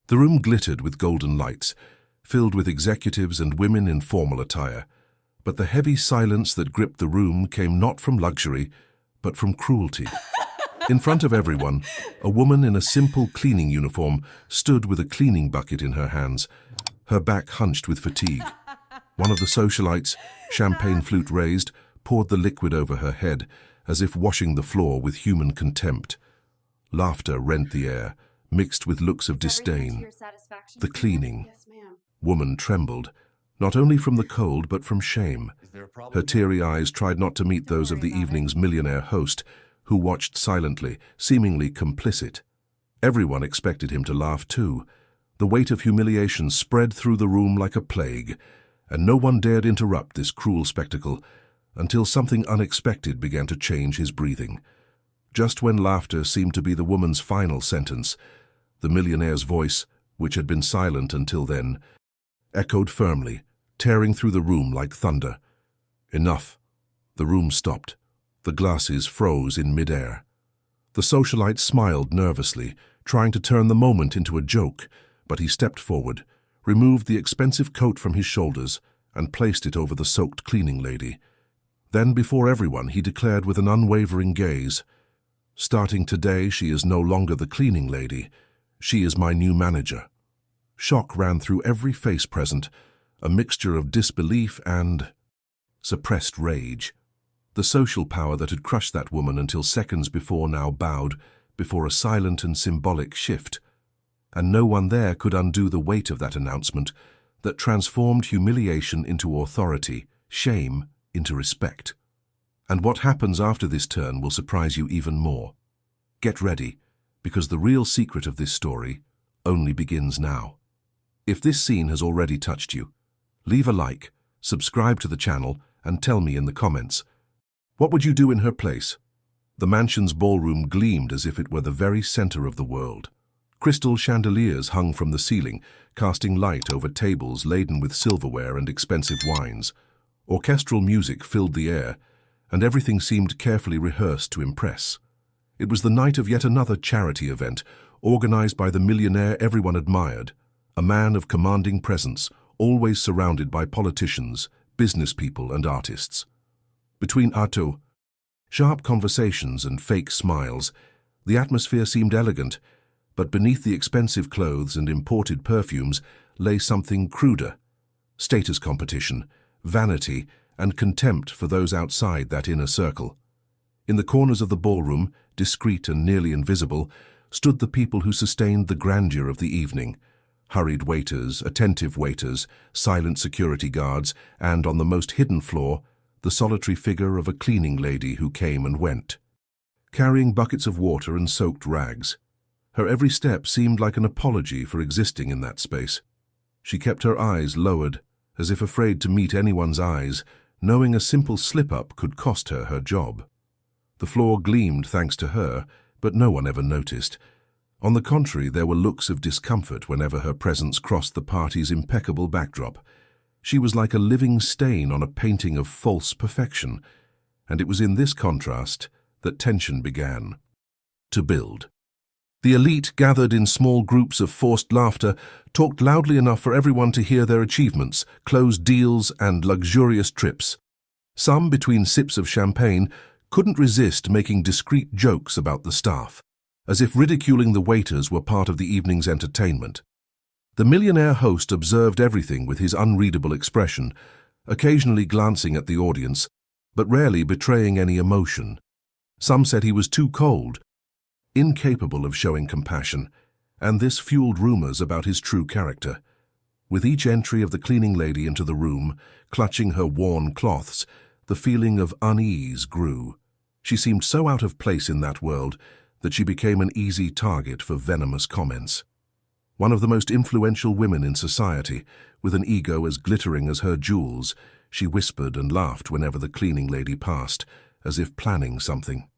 The room glittered with golden lights, filled with executives and women in formal attire. But the heavy silence that gripped the room came not from luxury, but from cruelty. In front of everyone, a woman in a simple cleaning uniform stood with a cleaning bucket in her hands, her back hunched with fatigue. One of the socialites, champagne flute raised, poured the liquid over her head, as if washing the floor with human contempt. Laughter rent the air, mixed with looks of disdain. The cleaning woman trembled, not only from the cold but from shame. Her teary eyes tried not to meet those of the evening's millionaire host, who watched silently, seemingly complicit. Everyone expected him to laugh too. The weight of humiliation spread through the room like a plague, and no one dared interrupt this cruel spectacle until something unexpected began to change his breathing. Just when laughter seemed to be the woman's final sentence, the millionaire's voice, which had been silent until then, echoed firmly, tearing through the room like thunder. Enough. The room stopped. The glasses froze in midair. The socialite smiled nervously, trying to turn the moment into a joke, but he stepped forward, removed the expensive coat from his shoulders, and placed it over the soaked cleaning lady. Then, before everyone, he declared with an unwavering gaze, "Starting today, she is no longer the cleaning lady. She is my new manager." Shock ran through every face present, a mixture of disbelief and suppressed rage. The social power that had crushed that woman until seconds before now bowed before a silent and symbolic shift. And no one there could undo the weight of that announcement that transformed humiliation into authority, shame into respect. And what happens after this turn will surprise you even more. Get ready, because the real secret of this story only begins now. If this scene has already touched you, leave a like, subscribe to the channel, and tell me in the comments, what would you do in her place? The mansion's ballroom gleamed as if it were the very center of the world. Crystal chandeliers hung from the ceiling, casting light over tables laden with silverware and expensive wines. Orchestral music filled the air, and everything seemed carefully rehearsed to impress. It was the night of yet another charity event, organized by the millionaire everyone admired, a man of commanding presence, always surrounded by politicians, business people, and artists. Between sharp conversations and fake smiles, the atmosphere seemed elegant, but beneath the expensive clothes and imported perfumes lay something cruder: status competition, vanity, and contempt for those outside that inner circle. In the corners of the ballroom, discreet and nearly invisible, stood the people who sustained the grandeur of the evening: hurried waiters, attentive waiters, silent security guards, and, on the most hidden floor, the solitary figure of a cleaning lady who came and went, carrying buckets of water and soaked rags. Her every step seemed like an apology for existing in that space. She kept her eyes lowered, as if afraid to meet anyone's eyes, knowing a simple slip-up could cost her her job. The floor gleamed thanks to her, but no one ever noticed. On the contrary, there were looks of discomfort whenever her presence crossed the party's impeccable backdrop. She was like a living stain on a painting of false perfection, and it was in this contrast that tension began to build. The elite, gathered in small groups of forced laughter, talked loudly enough for everyone to hear their achievements, closed deals, and luxurious trips. Some, between sips of champagne, couldn't resist making discreet jokes about the staff, as if ridiculing the waiters were part of the evening's entertainment. The millionaire host observed everything with his unreadable expression, occasionally glancing at the audience, but rarely betraying any emotion. Some said he was too cold, incapable of showing compassion, and this fueled rumors about his true character. With each entry of the cleaning lady into the room, clutching her worn cloths, the feeling of unease grew. She seemed so out of place in that world that she became an easy target for venomous comments. One of the most influential women in society, with an ego as glittering as her jewels, she whispered and laughed whenever the cleaning lady passed, as if planning something.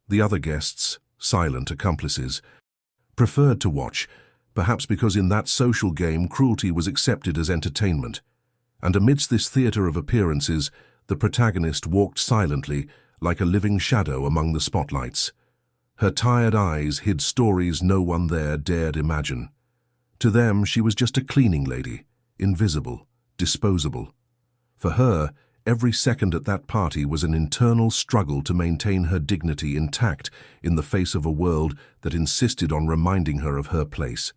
The other guests, silent accomplices, preferred to watch, perhaps because in that social game cruelty was accepted as entertainment. And amidst this theater of appearances, the protagonist walked silently, like a living shadow among the spotlights. Her tired eyes hid stories no one there dared imagine. To them, she was just a cleaning lady, invisible, disposable. For her, every second at that party was an internal struggle to maintain her dignity intact in the face of a world that insisted on reminding her of her place.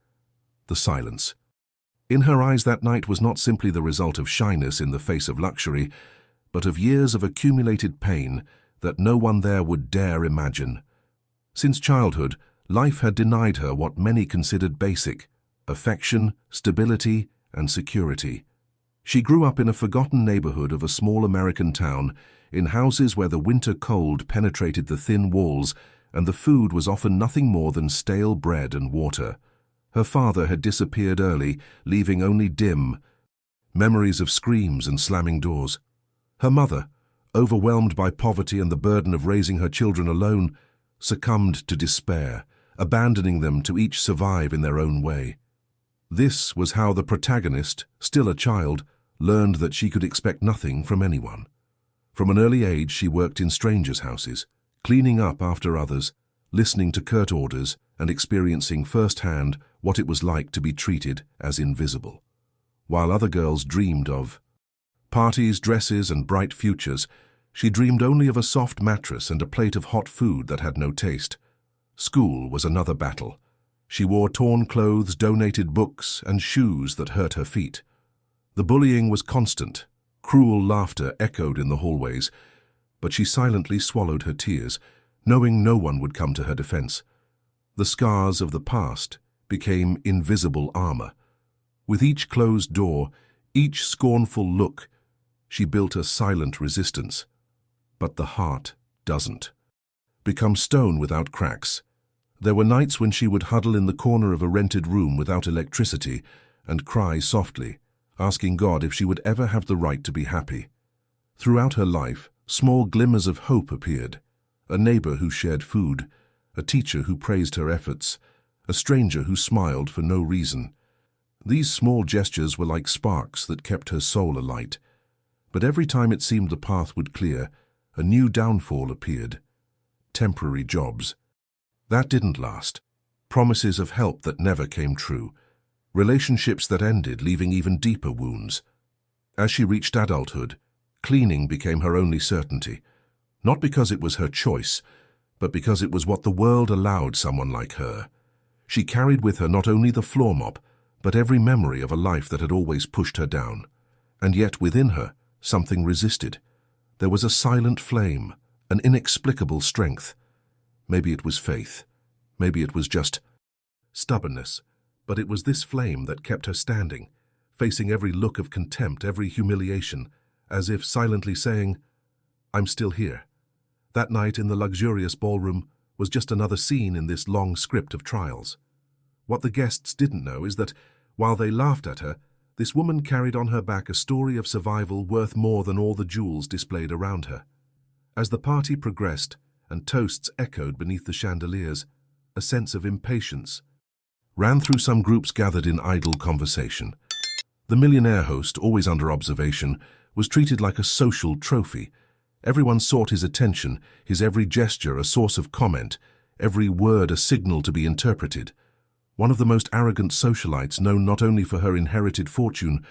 The silence. In her eyes that night was not simply the result of shyness in the face of luxury, but of years of accumulated pain that no one there would dare imagine. Since childhood, life had denied her what many considered basic: affection, stability, and security. She grew up in a forgotten neighborhood of a small American town, in houses where the winter cold penetrated the thin walls and the food was often nothing more than stale bread and water. Her father had disappeared early, leaving only dim memories of screams and slamming doors. Her mother, overwhelmed by poverty and the burden of raising her children alone, succumbed to despair, abandoning them to each survive in their own way. This was how the protagonist, still a child, learned that she could expect nothing from anyone. From an early age, she worked in strangers' houses, cleaning up after others, listening to curt orders, and experiencing firsthand what it was like to be treated as invisible. While other girls dreamed of parties, dresses, and bright futures, she dreamed only of a soft mattress and a plate of hot food that had no taste. School was another battle. She wore torn clothes, donated books, and shoes that hurt her feet. The bullying was constant. Cruel laughter echoed in the hallways, but she silently swallowed her tears, knowing no one would come to her defense. The scars of the past became invisible armor. With each closed door, each scornful look, she built a silent resistance. But the heart doesn't become stone without cracks. There were nights when she would huddle in the corner of a rented room without electricity and cry softly, asking God if she would ever have the right to be happy. Throughout her life, small glimmers of hope appeared: a neighbor who shared food, a teacher who praised her efforts, a stranger who smiled for no reason. These small gestures were like sparks that kept her soul alight. But every time it seemed the path would clear, a new downfall appeared: temporary jobs. That didn't last. Promises of help that never came true. Relationships that ended, leaving even deeper wounds. As she reached adulthood, cleaning became her only certainty. Not because it was her choice, but because it was what the world allowed someone like her. She carried with her not only the floor mop, but every memory of a life that had always pushed her down. And yet within her, something resisted. There was a silent flame, an inexplicable strength. Maybe it was faith. Maybe it was just stubbornness. But it was this flame that kept her standing, facing every look of contempt, every humiliation, as if silently saying, "I'm still here." That night in the luxurious ballroom was just another scene in this long script of trials. What the guests didn't know is that, while they laughed at her, this woman carried on her back a story of survival worth more than all the jewels displayed around her. As the party progressed and toasts echoed beneath the chandeliers, a sense of impatience ran through some groups gathered in idle conversation. The millionaire host, always under observation, was treated like a social trophy. Everyone sought his attention, his every gesture a source of comment, every word a signal to be interpreted. One of the most arrogant socialites, known not only for her inherited fortune,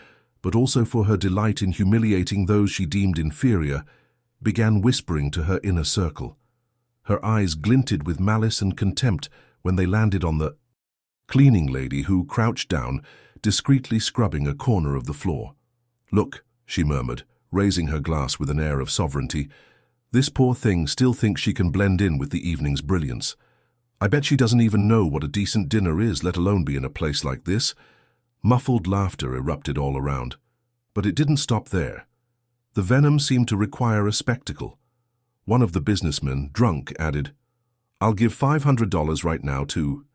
but also for her delight in humiliating those she deemed inferior, began whispering to her inner circle. Her eyes glinted with malice and contempt when they landed on the cleaning lady who crouched down, discreetly scrubbing a corner of the floor. "Look," she murmured, raising her glass with an air of sovereignty, "this poor thing still thinks she can blend in with the evening's brilliance. I bet she doesn't even know what a decent dinner is, let alone be in a place like this." Muffled laughter erupted all around. But it didn't stop there. The venom seemed to require a spectacle. One of the businessmen, drunk, added, "I'll give $500 right now to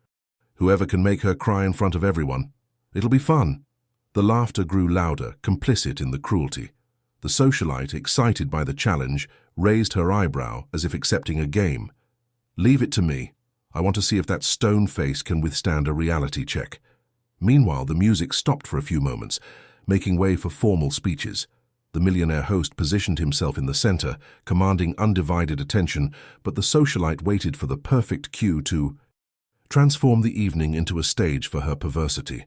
whoever can make her cry in front of everyone. It'll be fun." The laughter grew louder, complicit in the cruelty. The socialite, excited by the challenge, raised her eyebrow as if accepting a game. "Leave it to me. I want to see if that stone face can withstand a reality check." Meanwhile, the music stopped for a few moments, making way for formal speeches. The millionaire host positioned himself in the center, commanding undivided attention, but the socialite waited for the perfect cue to transform the evening into a stage for her perversity.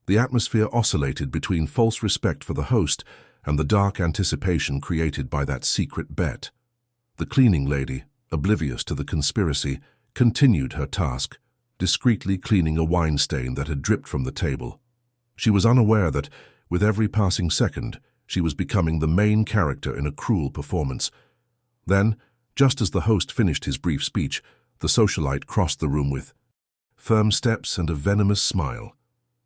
The atmosphere oscillated between false respect for the host and the dark anticipation created by that secret bet. The cleaning lady, oblivious to the conspiracy, continued her task, discreetly cleaning a wine stain that had dripped from the table. She was unaware that, with every passing second, she was becoming the main character in a cruel performance. Then, just as the host finished his brief speech, the socialite crossed the room with firm steps and a venomous smile.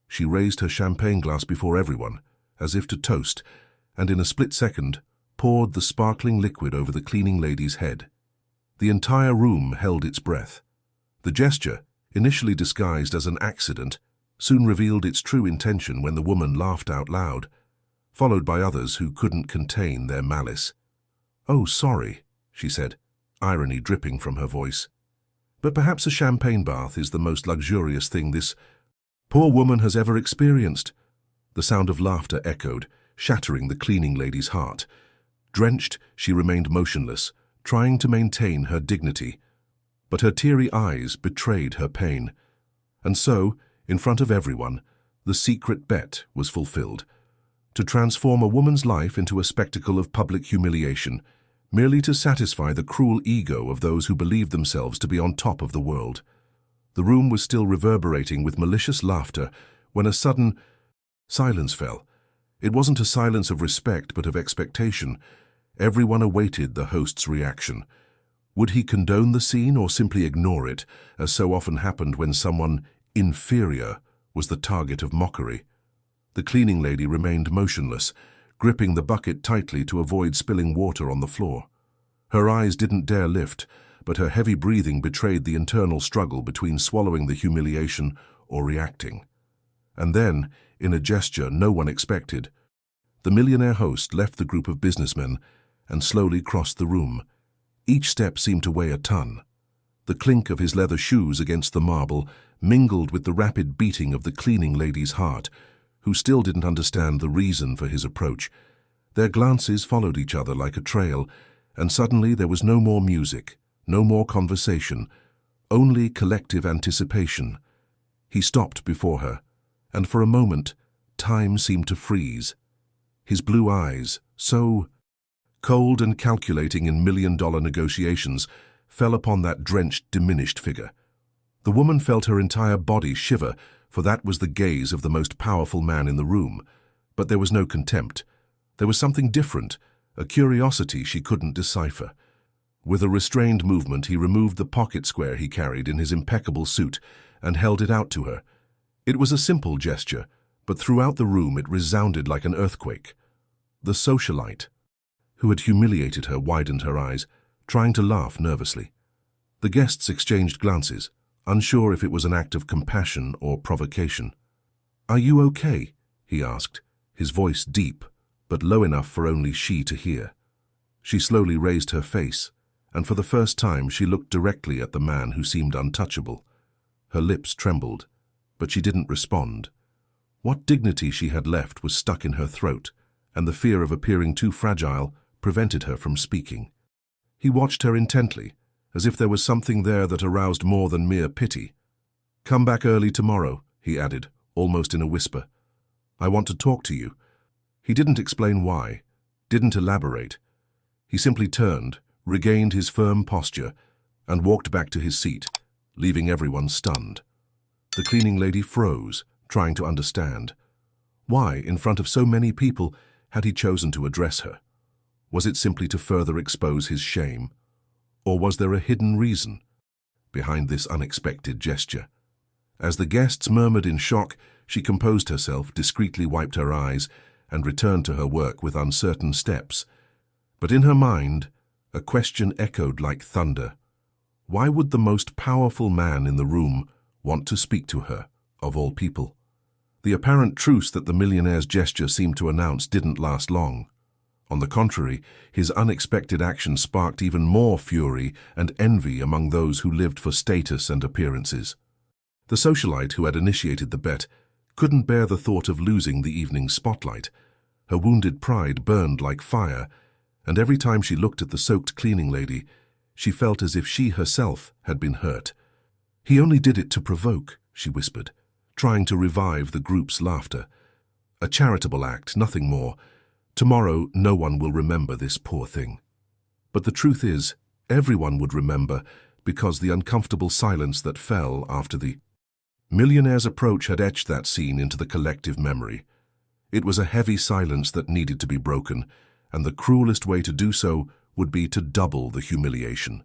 She raised her champagne glass before everyone, as if to toast, and in a split second, poured the sparkling liquid over the cleaning lady's head. The entire room held its breath. The gesture, initially disguised as an accident, soon revealed its true intention when the woman laughed out loud, followed by others who couldn't contain their malice. "Oh, sorry," she said, irony dripping from her voice. "But perhaps a champagne bath is the most luxurious thing this poor woman has ever experienced." The sound of laughter echoed, shattering the cleaning lady's heart. Drenched, she remained motionless, trying to maintain her dignity. But her teary eyes betrayed her pain. And so, in front of everyone, the secret bet was fulfilled. To transform a woman's life into a spectacle of public humiliation, merely to satisfy the cruel ego of those who believed themselves to be on top of the world. The room was still reverberating with malicious laughter when a sudden silence fell. It wasn't a silence of respect but of expectation. Everyone awaited the host's reaction. Would he condone the scene or simply ignore it, as so often happened when someone inferior was the target of mockery? The cleaning lady remained motionless, gripping the bucket tightly to avoid spilling water on the floor. Her eyes didn't dare lift, but her heavy breathing betrayed the internal struggle between swallowing the humiliation or reacting. And then, in a gesture no one expected, the millionaire host left the group of businessmen and slowly crossed the room. Each step seemed to weigh a ton. The clink of his leather shoes against the marble mingled with the rapid beating of the cleaning lady's heart, who still didn't understand the reason for his approach. Their glances followed each other like a trail, and suddenly there was no more music, no more conversation, only collective anticipation. He stopped before her, and for a moment, time seemed to freeze. His blue eyes, so cold and calculating in million-dollar negotiations, fell upon that drenched, diminished figure. The woman felt her entire body shiver, for that was the gaze of the most powerful man in the room. But there was no contempt. There was something different, a curiosity she couldn't decipher. With a restrained movement, he removed the pocket square he carried in his impeccable suit and held it out to her. It was a simple gesture, but throughout the room it resounded like an earthquake. The socialite, who had humiliated her, widened her eyes, trying to laugh nervously. The guests exchanged glances, unsure if it was an act of compassion or provocation. "Are you okay?" he asked, his voice deep, but low enough for only she to hear. She slowly raised her face, and for the first time she looked directly at the man who seemed untouchable. Her lips trembled, but she didn't respond. What dignity she had left was stuck in her throat, and the fear of appearing too fragile prevented her from speaking. He watched her intently, as if there was something there that aroused more than mere pity. "Come back early tomorrow," he added, almost in a whisper. "I want to talk to you." He didn't explain why, didn't elaborate. He simply turned, regained his firm posture, and walked back to his seat, leaving everyone stunned. The cleaning lady froze, trying to understand. Why, in front of so many people, had he chosen to address her? Was it simply to further expose his shame? Or was there a hidden reason behind this unexpected gesture? As the guests murmured in shock, she composed herself, discreetly wiped her eyes, and returned to her work with uncertain steps. But in her mind, a question echoed like thunder. Why would the most powerful man in the room want to speak to her, of all people? The apparent truce that the millionaire's gesture seemed to announce didn't last long. On the contrary, his unexpected action sparked even more fury and envy among those who lived for status and appearances. The socialite who had initiated the bet couldn't bear the thought of losing the evening's spotlight. Her wounded pride burned like fire, and every time she looked at the soaked cleaning lady, she felt as if she herself had been hurt. "He only did it to provoke," she whispered, trying to revive the group's laughter. A charitable act, nothing more. Tomorrow, no one will remember this poor thing. But the truth is, everyone would remember, because the uncomfortable silence that fell after the millionaire's approach had etched that scene into the collective memory. It was a heavy silence that needed to be broken, and the cruelest way to do so would be to double the humiliation.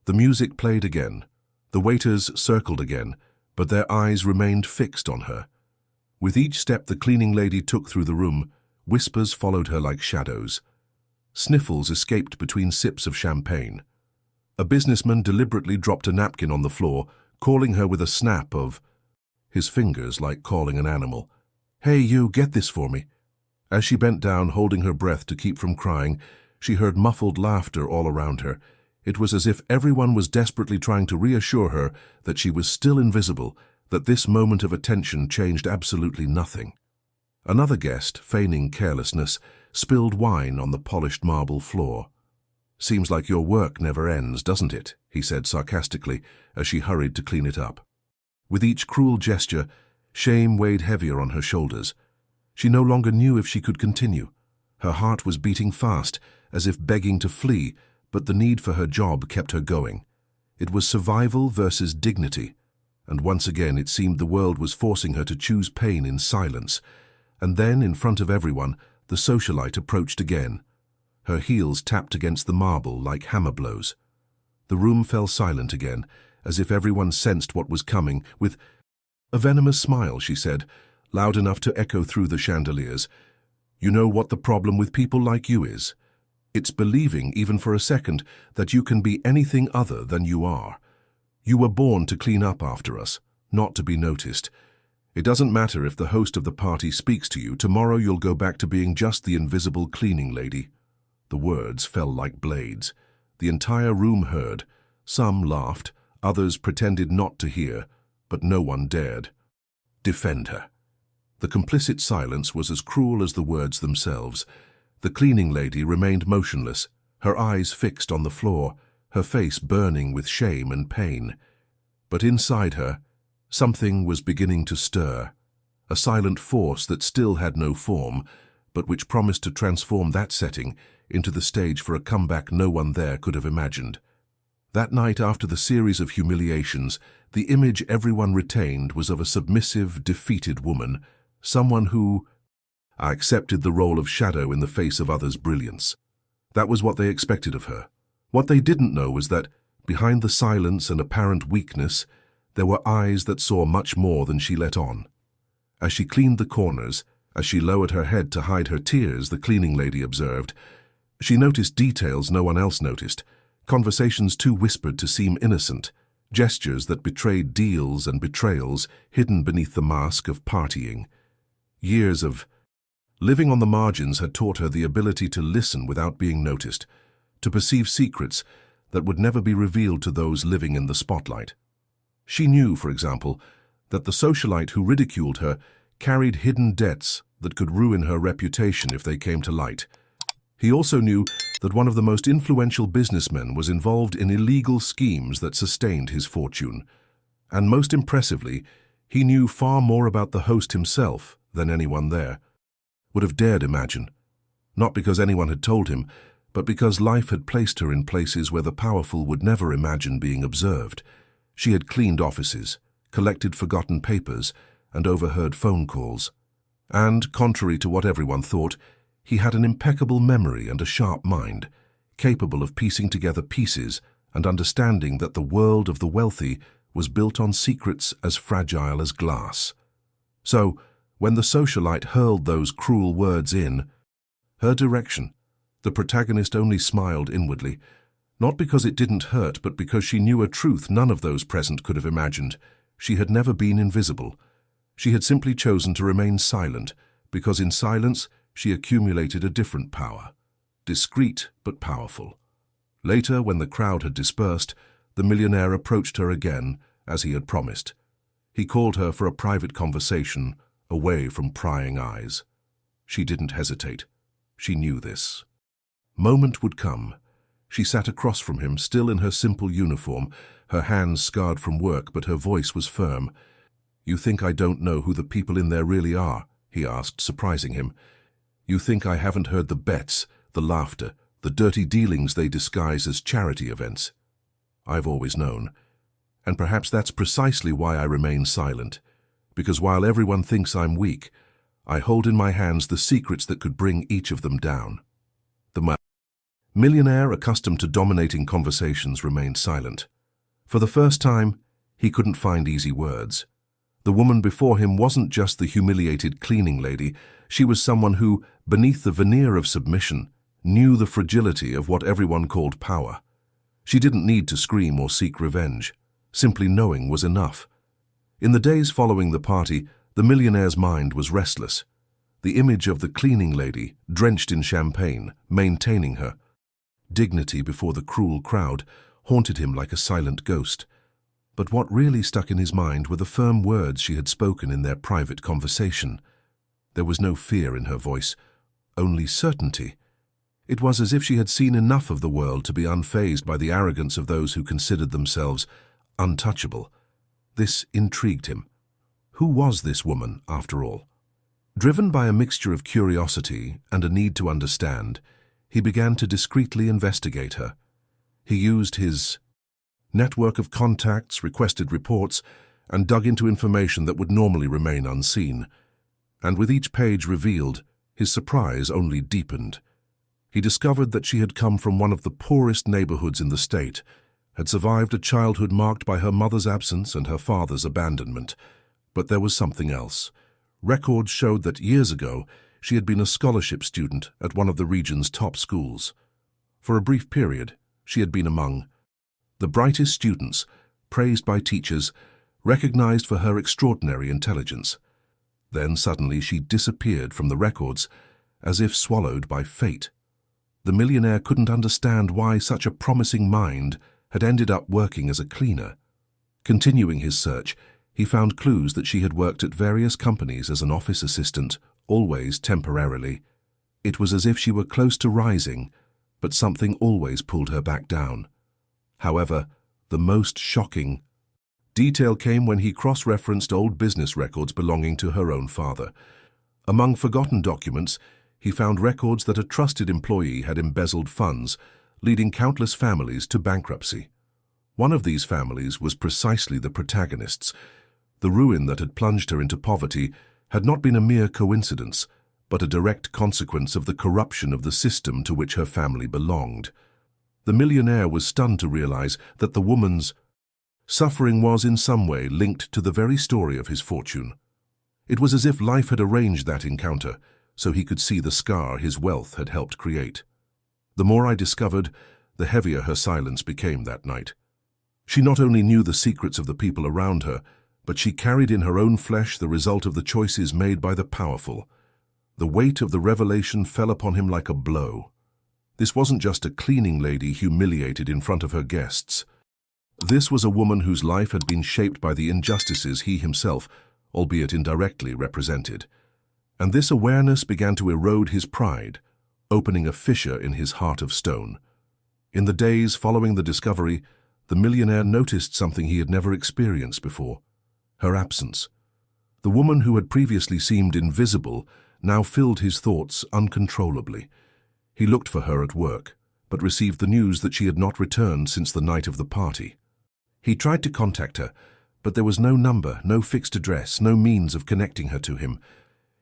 The music played again. The waiters circled again, but their eyes remained fixed on her. With each step the cleaning lady took through the room, whispers followed her like shadows. Sniffles escaped between sips of champagne. A businessman deliberately dropped a napkin on the floor, calling her with a snap of his fingers like calling an animal. "Hey, you, get this for me." As she bent down, holding her breath to keep from crying, she heard muffled laughter all around her. It was as if everyone was desperately trying to reassure her that she was still invisible, that this moment of attention changed absolutely nothing. Another guest, feigning carelessness, spilled wine on the polished marble floor. "Seems like your work never ends, doesn't it?" he said sarcastically as she hurried to clean it up. With each cruel gesture, shame weighed heavier on her shoulders. She no longer knew if she could continue. Her heart was beating fast, as if begging to flee, but the need for her job kept her going. It was survival versus dignity, and once again it seemed the world was forcing her to choose pain in silence. And then, in front of everyone, the socialite approached again. Her heels tapped against the marble like hammer blows. The room fell silent again, as if everyone sensed what was coming. With a venomous smile, she said, loud enough to echo through the chandeliers, "You know what the problem with people like you is? It's believing, even for a second, that you can be anything other than you are. You were born to clean up after us, not to be noticed. It doesn't matter if the host of the party speaks to you. Tomorrow you'll go back to being just the invisible cleaning lady." The words fell like blades. The entire room heard. Some laughed, others pretended not to hear, but no one dared defend her. The complicit silence was as cruel as the words themselves. The cleaning lady remained motionless, her eyes fixed on the floor, her face burning with shame and pain. But inside her, something was beginning to stir, a silent force that still had no form, but which promised to transform that setting into the stage for a comeback no one there could have imagined. That night, after the series of humiliations, the image everyone retained was of a submissive, defeated woman, someone who accepted the role of shadow in the face of others' brilliance. That was what they expected of her. What they didn't know was that, behind the silence and apparent weakness, there were eyes that saw much more than she let on. As she cleaned the corners, as she lowered her head to hide her tears, the cleaning lady observed, she noticed details no one else noticed, conversations too whispered to seem innocent, gestures that betrayed deals and betrayals hidden beneath the mask of partying. Years of living on the margins had taught her the ability to listen without being noticed, to perceive secrets that would never be revealed to those living in the spotlight. She knew, for example, that the socialite who ridiculed her carried hidden debts that could ruin her reputation if they came to light. He also knew that one of the most influential businessmen was involved in illegal schemes that sustained his fortune. And most impressively, he knew far more about the host himself than anyone there would have dared imagine. Not because anyone had told him, but because life had placed her in places where the powerful would never imagine being observed. She had cleaned offices, collected forgotten papers, and overheard phone calls. And, contrary to what everyone thought, he had an impeccable memory and a sharp mind, capable of piecing together pieces and understanding that the world of the wealthy was built on secrets as fragile as glass. So, when the socialite hurled those cruel words in her direction, the protagonist only smiled inwardly, not because it didn't hurt, but because she knew a truth none of those present could have imagined. She had never been invisible. She had simply chosen to remain silent, because in silence she accumulated a different power, discreet but powerful. Later, when the crowd had dispersed, the millionaire approached her again, as he had promised. He called her for a private conversation, away from prying eyes. She didn't hesitate. She knew this moment would come. She sat across from him, still in her simple uniform, her hands scarred from work, but her voice was firm. "You think I don't know who the people in there really are?" he asked, surprising him. "You think I haven't heard the bets, the laughter, the dirty dealings they disguise as charity events? I've always known. And perhaps that's precisely why I remain silent. Because while everyone thinks I'm weak, I hold in my hands the secrets that could bring each of them down." The millionaire, accustomed to dominating conversations, remained silent. For the first time, he couldn't find easy words. The woman before him wasn't just the humiliated cleaning lady. She was someone who, beneath the veneer of submission, knew the fragility of what everyone called power. She didn't need to scream or seek revenge. Simply knowing was enough. In the days following the party, the millionaire's mind was restless. The image of the cleaning lady, drenched in champagne, maintaining her dignity before the cruel crowd, haunted him like a silent ghost. But what really stuck in his mind were the firm words she had spoken in their private conversation. There was no fear in her voice, only certainty. It was as if she had seen enough of the world to be unfazed by the arrogance of those who considered themselves untouchable. This intrigued him. Who was this woman, after all? Driven by a mixture of curiosity and a need to understand, he began to discreetly investigate her. He used his network of contacts, requested reports, and dug into information that would normally remain unseen. And with each page revealed, his surprise only deepened. He discovered that she had come from one of the poorest neighborhoods in the state, had survived a childhood marked by her mother's absence and her father's abandonment. But there was something else. Records showed that years ago, she had been a scholarship student at one of the region's top schools. For a brief period, she had been among the brightest students, praised by teachers, recognized for her extraordinary intelligence. Then suddenly she disappeared from the records, as if swallowed by fate. The millionaire couldn't understand why such a promising mind had ended up working as a cleaner. Continuing his search, he found clues that she had worked at various companies as an office assistant, always temporarily. It was as if she were close to rising, but something always pulled her back down. However, the most shocking detail came when he cross-referenced old business records belonging to her own father. Among forgotten documents, he found records that a trusted employee had embezzled funds, leading countless families to bankruptcy. One of these families was precisely the protagonist's. The ruin that had plunged her into poverty had not been a mere coincidence, but a direct consequence of the corruption of the system to which her family belonged. The millionaire was stunned to realize that the woman's suffering was in some way linked to the very story of his fortune. It was as if life had arranged that encounter, so he could see the scar his wealth had helped create. The more I discovered, the heavier her silence became that night. She not only knew the secrets of the people around her, but she carried in her own flesh the result of the choices made by the powerful. The weight of the revelation fell upon him like a blow. This wasn't just a cleaning lady humiliated in front of her guests. This was a woman whose life had been shaped by the injustices he himself, albeit indirectly, represented. And this awareness began to erode his pride, opening a fissure in his heart of stone. In the days following the discovery, the millionaire noticed something he had never experienced before: her absence. The woman who had previously seemed invisible now filled his thoughts uncontrollably. He looked for her at work, but received the news that she had not returned since the night of the party. He tried to contact her, but there was no number, no fixed address, no means of connecting her to him.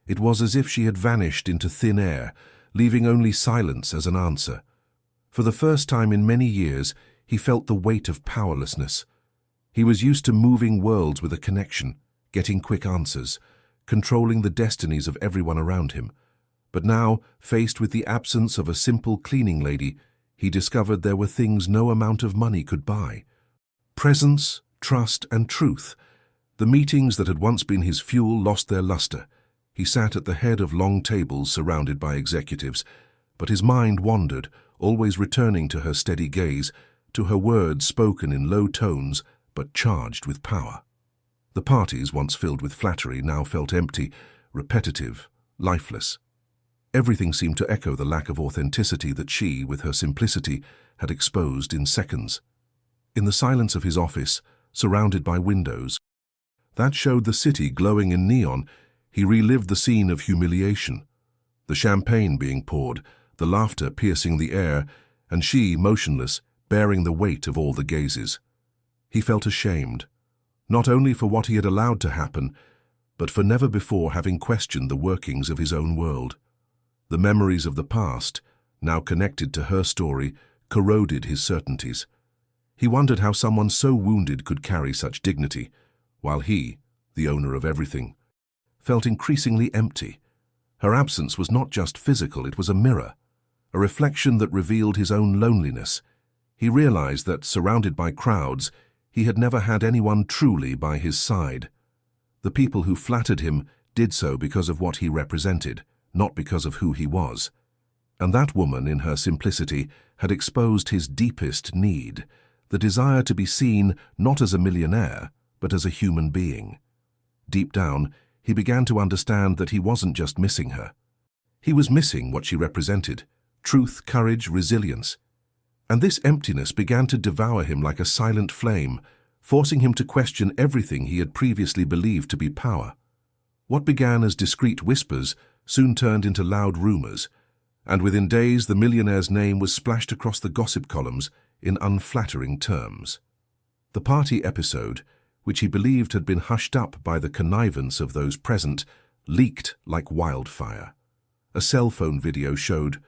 It was as if she had vanished into thin air, leaving only silence as an answer. For the first time in many years, he felt the weight of powerlessness. He was used to moving worlds with a connection, getting quick answers, controlling the destinies of everyone around him. But now, faced with the absence of a simple cleaning lady, he discovered there were things no amount of money could buy. Presence, trust, and truth. The meetings that had once been his fuel lost their luster. He sat at the head of long tables surrounded by executives, but his mind wandered, always returning to her steady gaze, to her words spoken in low tones but charged with power. The parties, once filled with flattery, now felt empty, repetitive, lifeless. Everything seemed to echo the lack of authenticity that she, with her simplicity, had exposed in seconds. In the silence of his office, surrounded by windows, That showed the city glowing in neon. He relived the scene of humiliation. The champagne being poured, the laughter piercing the air, and she, motionless, bearing the weight of all the gazes. He felt ashamed, not only for what he had allowed to happen, but for never before having questioned the workings of his own world. The memories of the past, now connected to her story, corroded his certainties. He wondered how someone so wounded could carry such dignity, while he, the owner of everything, felt increasingly empty. Her absence was not just physical, it was a mirror, a reflection that revealed his own loneliness. He realized that, surrounded by crowds, he had never had anyone truly by his side. The people who flattered him did so because of what he represented, not because of who he was. And that woman, in her simplicity, had exposed his deepest need, the desire to be seen not as a millionaire, but as a human being. Deep down, he began to understand that he wasn't just missing her. He was missing what she represented: truth, courage, resilience. And this emptiness began to devour him like a silent flame, forcing him to question everything he had previously believed to be power. What began as discreet whispers soon turned into loud rumors, and within days the millionaire's name was splashed across the gossip columns in unflattering terms. The party episode, which he believed had been hushed up by the connivance of those present, leaked like wildfire. A cell phone video showed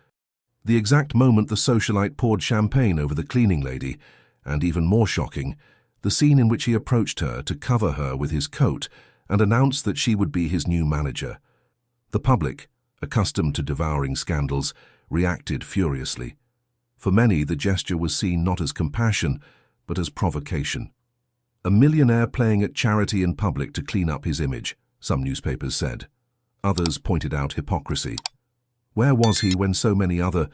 the exact moment the socialite poured champagne over the cleaning lady, and even more shocking, the scene in which he approached her to cover her with his coat and announced that she would be his new manager. The public, accustomed to devouring scandals, reacted furiously. For many, the gesture was seen not as compassion, but as provocation. A millionaire playing at charity in public to clean up his image, some newspapers said. Others pointed out hypocrisy. Where was he when so many other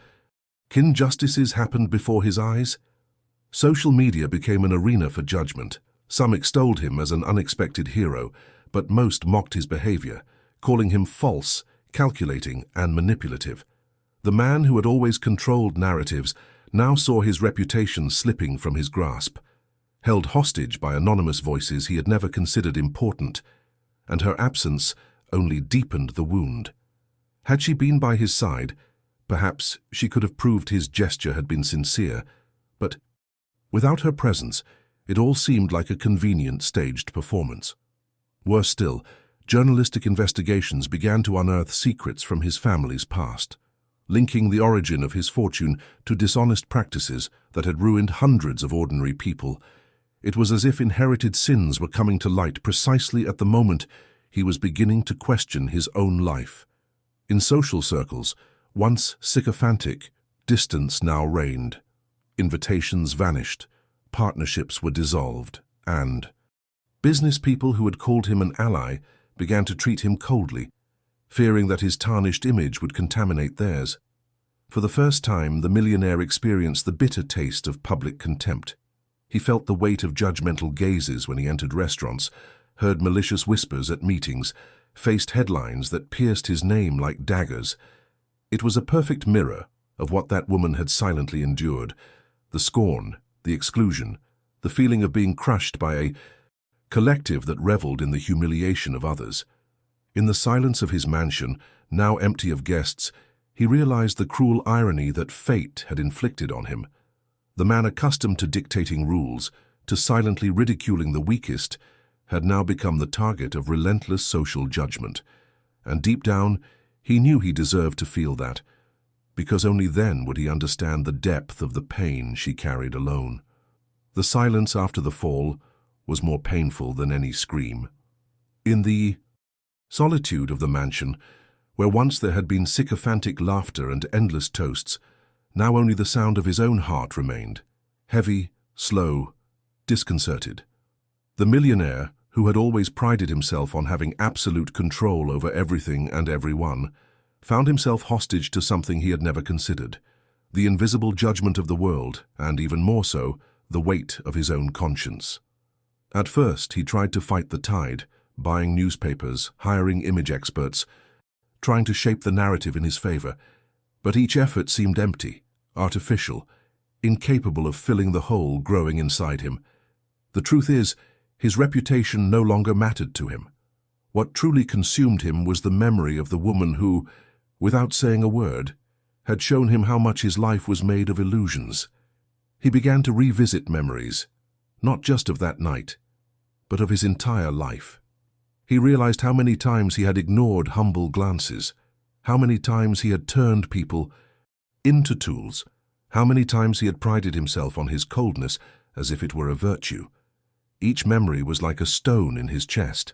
injustices happened before his eyes? Social media became an arena for judgment. Some extolled him as an unexpected hero, but most mocked his behavior, calling him false, calculating, and manipulative. The man who had always controlled narratives now saw his reputation slipping from his grasp. Held hostage by anonymous voices he had never considered important, and her absence only deepened the wound. Had she been by his side, perhaps she could have proved his gesture had been sincere, but without her presence, it all seemed like a convenient staged performance. Worse still, journalistic investigations began to unearth secrets from his family's past, linking the origin of his fortune to dishonest practices that had ruined hundreds of ordinary people. It was as if inherited sins were coming to light precisely at the moment he was beginning to question his own life. In social circles, once sycophantic, distance now reigned. Invitations vanished, partnerships were dissolved, and business people who had called him an ally began to treat him coldly, fearing that his tarnished image would contaminate theirs. For the first time, the millionaire experienced the bitter taste of public contempt. He felt the weight of judgmental gazes when he entered restaurants, heard malicious whispers at meetings, faced headlines that pierced his name like daggers. It was a perfect mirror of what that woman had silently endured: the scorn, the exclusion, the feeling of being crushed by a collective that reveled in the humiliation of others. In the silence of his mansion, now empty of guests, he realized the cruel irony that fate had inflicted on him. The man accustomed to dictating rules, to silently ridiculing the weakest, had now become the target of relentless social judgment. And deep down, he knew he deserved to feel that, because only then would he understand the depth of the pain she carried alone. The silence after the fall was more painful than any scream. In the solitude of the mansion, where once there had been sycophantic laughter and endless toasts, now only the sound of his own heart remained, heavy, slow, disconcerted. The millionaire, who had always prided himself on having absolute control over everything and everyone, found himself hostage to something he had never considered: the invisible judgment of the world, and even more so, the weight of his own conscience. At first, he tried to fight the tide, buying newspapers, hiring image experts, trying to shape the narrative in his favor, but each effort seemed empty, artificial, incapable of filling the hole growing inside him. The truth is, His reputation no longer mattered to him. What truly consumed him was the memory of the woman who, without saying a word, had shown him how much his life was made of illusions. He began to revisit memories, not just of that night, but of his entire life. He realized how many times he had ignored humble glances, how many times he had turned people into tools, how many times he had prided himself on his coldness as if it were a virtue. Each memory was like a stone in his chest.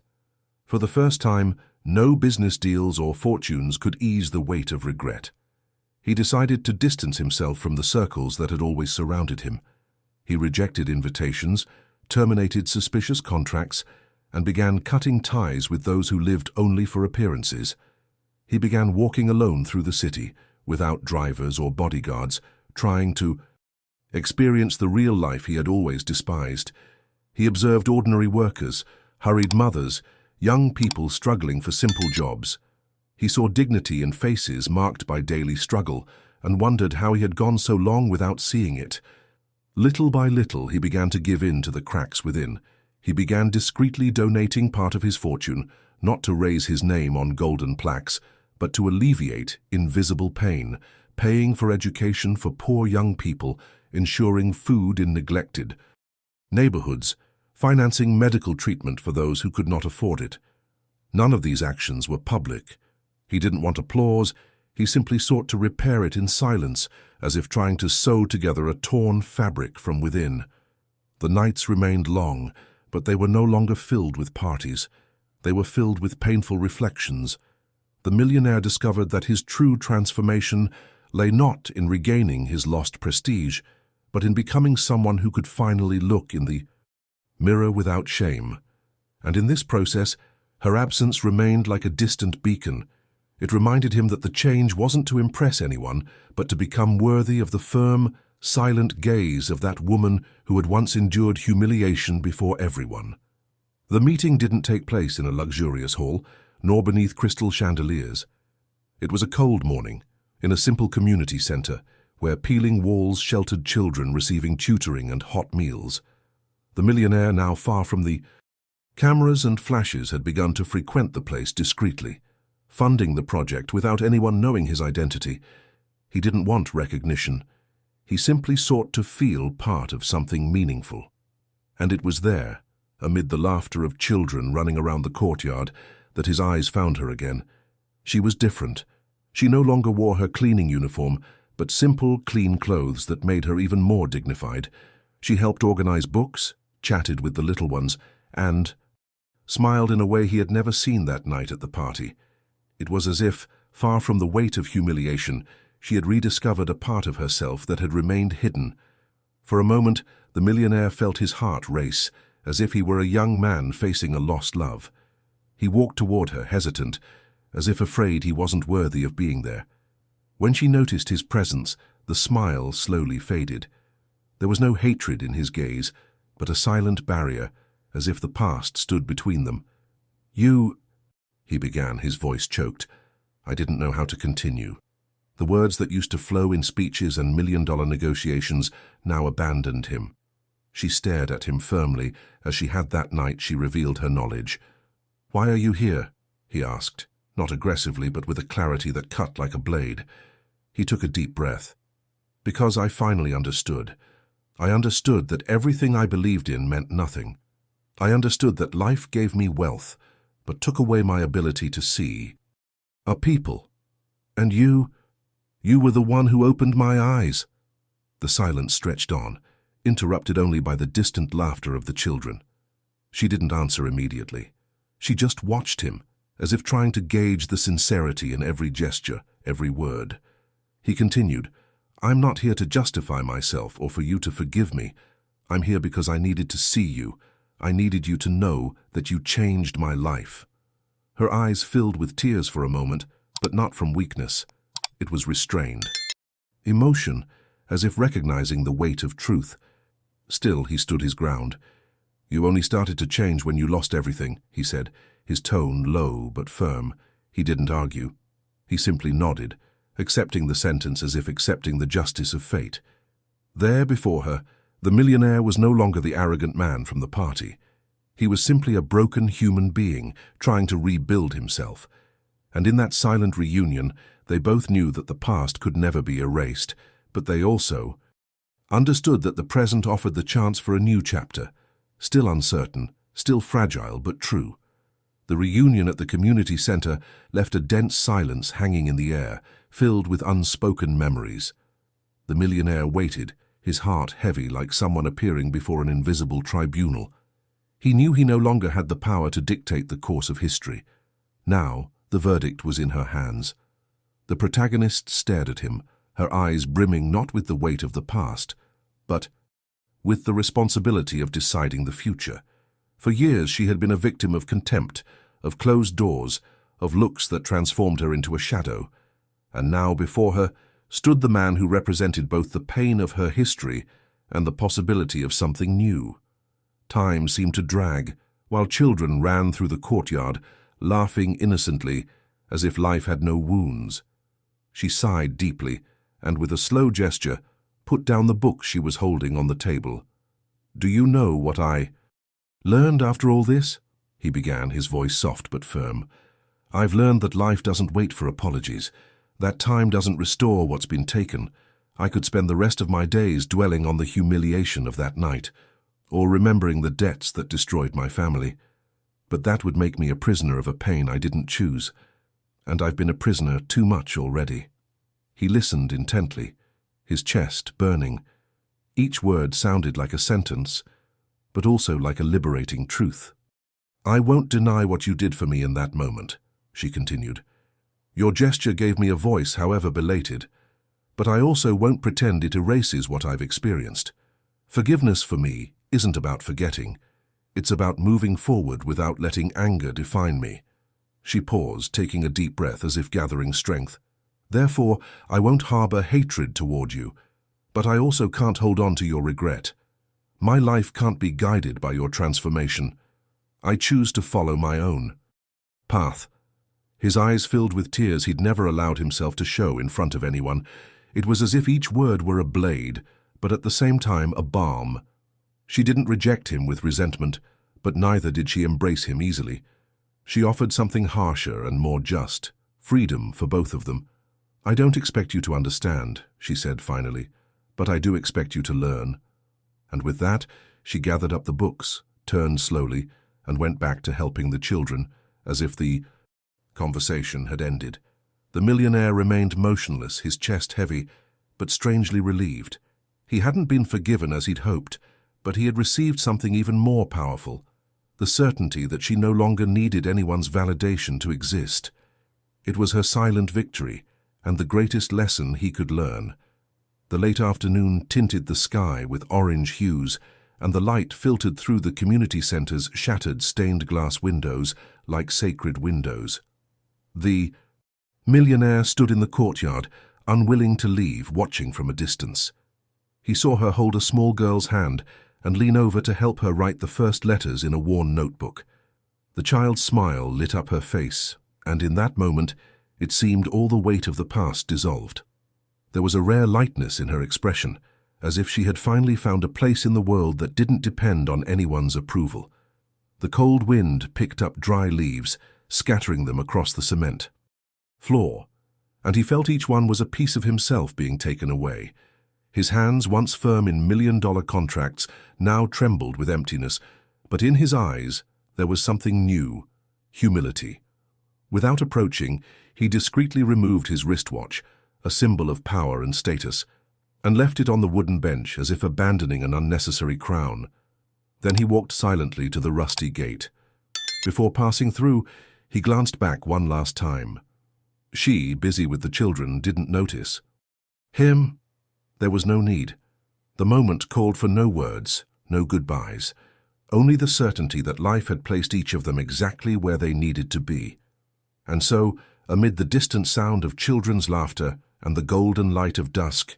For the first time, no business deals or fortunes could ease the weight of regret. He decided to distance himself from the circles that had always surrounded him. He rejected invitations, terminated suspicious contracts, and began cutting ties with those who lived only for appearances. He began walking alone through the city, without drivers or bodyguards, trying to experience the real life he had always despised. He observed ordinary workers, hurried mothers, young people struggling for simple jobs. He saw dignity in faces marked by daily struggle and wondered how he had gone so long without seeing it. Little by little, he began to give in to the cracks within. He began discreetly donating part of his fortune, not to raise his name on golden plaques, but to alleviate invisible pain, paying for education for poor young people, ensuring food in neglected neighborhoods, financing medical treatment for those who could not afford it. None of these actions were public. He didn't want applause. He simply sought to repair it in silence, as if trying to sew together a torn fabric from within. The nights remained long, but they were no longer filled with parties. They were filled with painful reflections. The millionaire discovered that his true transformation lay not in regaining his lost prestige, but in becoming someone who could finally look in the mirror without shame. And in this process, her absence remained like a distant beacon. It reminded him that the change wasn't to impress anyone, but to become worthy of the firm, silent gaze of that woman who had once endured humiliation before everyone. The meeting didn't take place in a luxurious hall, nor beneath crystal chandeliers. It was a cold morning, in a simple community center, where peeling walls sheltered children receiving tutoring and hot meals. The millionaire, now far from the cameras and flashes, had begun to frequent the place discreetly, funding the project without anyone knowing his identity. He didn't want recognition. He simply sought to feel part of something meaningful. And it was there, amid the laughter of children running around the courtyard, that his eyes found her again. She was different. She no longer wore her cleaning uniform, but simple, clean clothes that made her even more dignified. She helped organize books, chatted with the little ones, and smiled in a way he had never seen that night at the party. It was as if, far from the weight of humiliation, she had rediscovered a part of herself that had remained hidden. For a moment, the millionaire felt his heart race, as if he were a young man facing a lost love. He walked toward her, hesitant, as if afraid he wasn't worthy of being there. When she noticed his presence, the smile slowly faded. There was no hatred in his gaze, but a silent barrier, as if the past stood between them. "You," he began, his voice choked. I didn't know how to continue. The words that used to flow in speeches and million-dollar negotiations now abandoned him. She stared at him firmly, as she had that night she revealed her knowledge. "Why are you here?" he asked, not aggressively but with a clarity that cut like a blade. He took a deep breath. "Because I finally understood. I understood that everything I believed in meant nothing. I understood that life gave me wealth, but took away my ability to see a people. And you were the one who opened my eyes." The silence stretched on, interrupted only by the distant laughter of the children. She didn't answer immediately. She just watched him, as if trying to gauge the sincerity in every gesture, every word. He continued, "I'm not here to justify myself or for you to forgive me. I'm here because I needed to see you. I needed you to know that you changed my life." Her eyes filled with tears for a moment, but not from weakness. It was restrained. Emotion, as if recognizing the weight of truth. Still, he stood his ground. "You only started to change when you lost everything," he said, his tone low but firm. He didn't argue. He simply nodded, accepting the sentence as if accepting the justice of fate. There before her, the millionaire was no longer the arrogant man from the party. He was simply a broken human being trying to rebuild himself. And in that silent reunion, they both knew that the past could never be erased, but they also understood that the present offered the chance for a new chapter, still uncertain, still fragile but true. The reunion at the community center left a dense silence hanging in the air, filled with unspoken memories. The millionaire waited, his heart heavy like someone appearing before an invisible tribunal. He knew he no longer had the power to dictate the course of history. Now, the verdict was in her hands. The protagonist stared at him, her eyes brimming not with the weight of the past, but with the responsibility of deciding the future. For years she had been a victim of contempt, of closed doors, of looks that transformed her into a shadow. And now before her stood the man who represented both the pain of her history and the possibility of something new. Time seemed to drag, while children ran through the courtyard, laughing innocently, as if life had no wounds. She sighed deeply, and with a slow gesture, put down the book she was holding on the table. "Do you know what I learned after all this?" he began, his voice soft but firm. "I've learned that life doesn't wait for apologies, that time doesn't restore what's been taken. I could spend the rest of my days dwelling on the humiliation of that night, or remembering the debts that destroyed my family. But that would make me a prisoner of a pain I didn't choose, and I've been a prisoner too much already." He listened intently, his chest burning. Each word sounded like a sentence, but also like a liberating truth. "I won't deny what you did for me in that moment," she continued. "Your gesture gave me a voice, however belated. But I also won't pretend it erases what I've experienced. Forgiveness for me isn't about forgetting. It's about moving forward without letting anger define me." She paused, taking a deep breath as if gathering strength. "Therefore, I won't harbor hatred toward you, but I also can't hold on to your regret. My life can't be guided by your transformation. I choose to follow my own path." His eyes filled with tears he'd never allowed himself to show in front of anyone. It was as if each word were a blade, but at the same time a balm. She didn't reject him with resentment, but neither did she embrace him easily. She offered something harsher and more just, freedom for both of them. "I don't expect you to understand," she said finally, "but I do expect you to learn." And with that, she gathered up the books, turned slowly, and went back to helping the children, as if the conversation had ended. The millionaire remained motionless, his chest heavy, but strangely relieved. He hadn't been forgiven as he'd hoped, but he had received something even more powerful, the certainty that she no longer needed anyone's validation to exist. It was her silent victory, and the greatest lesson he could learn. The late afternoon tinted the sky with orange hues, and the light filtered through the community center's shattered stained glass windows like sacred windows. The millionaire stood in the courtyard, unwilling to leave, watching from a distance. He saw her hold a small girl's hand and lean over to help her write the first letters in a worn notebook. The child's smile lit up her face, and in that moment, it seemed all the weight of the past dissolved. There was a rare lightness in her expression, as if she had finally found a place in the world that didn't depend on anyone's approval. The cold wind picked up dry leaves, scattering them across the cement floor, and he felt each one was a piece of himself being taken away. His hands, once firm in million-dollar contracts, now trembled with emptiness, but in his eyes there was something new, humility. Without approaching, he discreetly removed his wristwatch, a symbol of power and status, and left it on the wooden bench as if abandoning an unnecessary crown. Then he walked silently to the rusty gate. Before passing through, he glanced back one last time. She, busy with the children, didn't notice. Him? There was no need. The moment called for no words, no goodbyes, only the certainty that life had placed each of them exactly where they needed to be. And so, amid the distant sound of children's laughter and the golden light of dusk,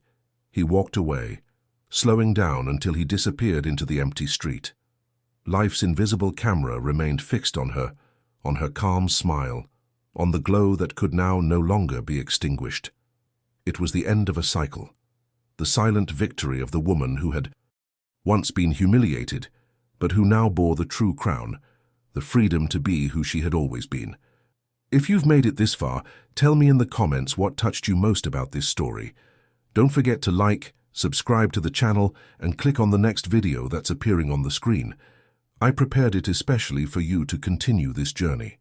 he walked away, slowing down until he disappeared into the empty street. Life's invisible camera remained fixed on her calm smile, on the glow that could now no longer be extinguished. It was the end of a cycle, the silent victory of the woman who had once been humiliated, but who now bore the true crown, the freedom to be who she had always been. If you've made it this far, tell me in the comments what touched you most about this story. Don't forget to like, subscribe to the channel, and click on the next video that's appearing on the screen. I prepared it especially for you to continue this journey.